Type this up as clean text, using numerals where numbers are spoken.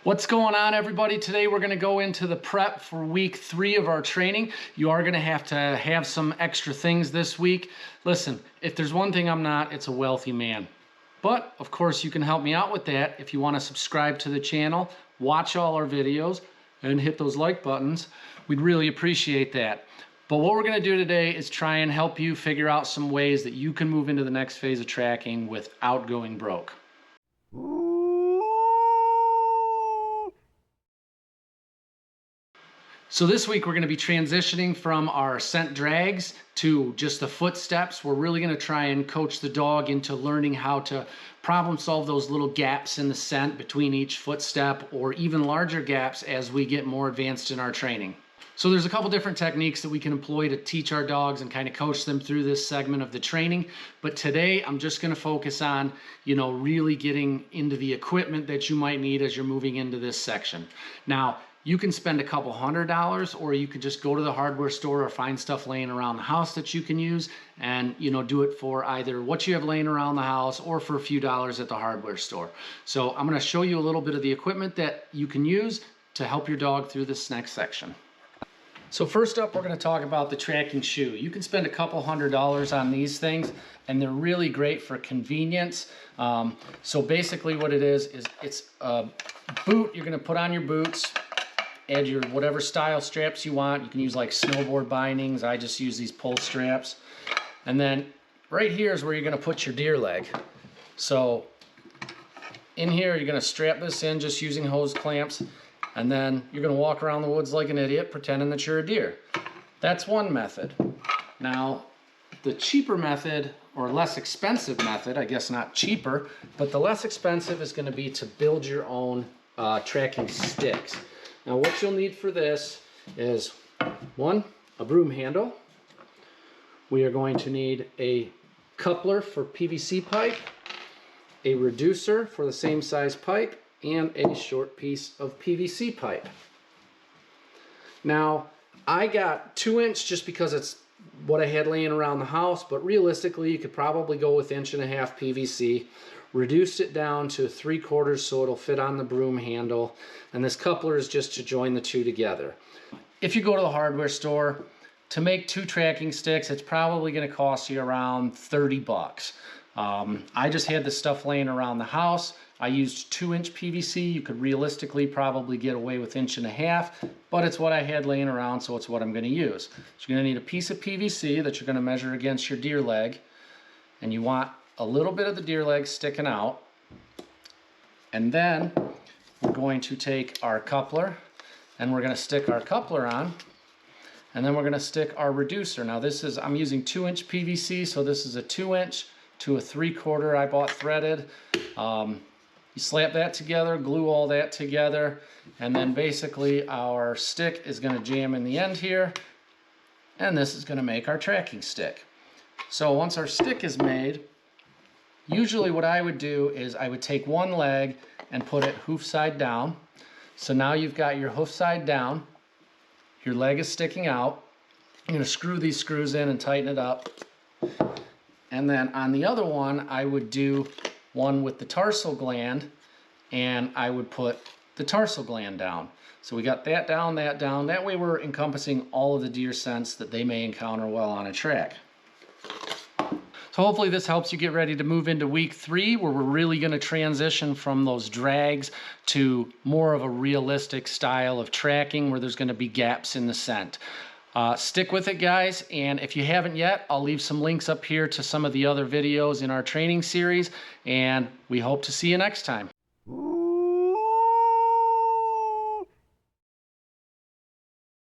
What's going on, everybody? Today we're going to go into the prep for week 3 of our training. You are going to have some extra things this week. Listen, if there's one thing I'm not, it's a wealthy man. But of course you can help me out with that if you want to subscribe to the channel, watch all our videos, and hit those like buttons. We'd really appreciate that. But what we're going to do today is try and help you figure out some ways that you can move into the next phase of tracking without going broke. So this week we're going to be transitioning from our scent drags to just the footsteps. We're really going to try and coach the dog into learning how to problem solve those little gaps in the scent between each footstep, or even larger gaps as we get more advanced in our training. So there's a couple different techniques that we can employ to teach our dogs and kind of coach them through this segment of the training. But today I'm just going to focus on, really getting into the equipment that you might need as you're moving into this section. Now, you can spend a couple $100, or you could just go to the hardware store or find stuff laying around the house that you can use and do it for either what you have laying around the house or for a few dollars at the hardware store. So I'm going to show you a little bit of the equipment that you can use to help your dog through this next section. So first up, we're going to talk about the tracking shoe. You can spend a couple $100 on these things, and they're really great for convenience. So basically what it is it's a boot you're going to put on your boots. Add your whatever style straps you want. You can use like snowboard bindings. I just use these pull straps. And then right here is where you're going to put your deer leg. So in here you're going to strap this in just using hose clamps, and then you're going to walk around the woods like an idiot pretending that you're a deer. That's one method. Now the cheaper method, or less expensive method, I guess not cheaper, but the less expensive, is going to be to build your own tracking sticks. Now what you'll need for this is, one, a broom handle. We are going to need a coupler for PVC pipe, a reducer for the same size pipe, and a short piece of PVC pipe. Now I got 2-inch just because it's what I had laying around the house, but realistically you could probably go with 1.5" PVC. Reduced it down to 3/4 so it'll fit on the broom handle, and this coupler is just to join the two together. If you go to the hardware store, to make 2 tracking sticks, it's probably going to cost you around 30 bucks. I just had this stuff laying around the house. I used 2-inch PVC. You could realistically probably get away with 1.5", but it's what I had laying around, so it's what I'm going to use. So you're going to need a piece of PVC that you're going to measure against your deer leg, and you want a little bit of the deer leg sticking out. And then we're going to take our coupler and we're going to stick our coupler on, and then we're going to stick our reducer. Now this is, I'm using 2-inch PVC, so this is a 2-inch to a 3/4 I bought threaded. You slap that together, glue all that together, and then basically our stick is going to jam in the end here, and this is going to make our tracking stick. So once our stick is made, usually what I would do is I would take one leg and put it hoof side down. So now you've got your hoof side down, your leg is sticking out. You're going to screw these screws in and tighten it up. And then on the other one, I would do one with the tarsal gland, and I would put the tarsal gland down. So we got that down, that down. That way we're encompassing all of the deer scents that they may encounter while on a track. So hopefully this helps you get ready to move into week 3, where we're really going to transition from those drags to more of a realistic style of tracking where there's going to be gaps in the scent. Stick with it, guys, and if you haven't yet, I'll leave some links up here to some of the other videos in our training series, and we hope to see you next time.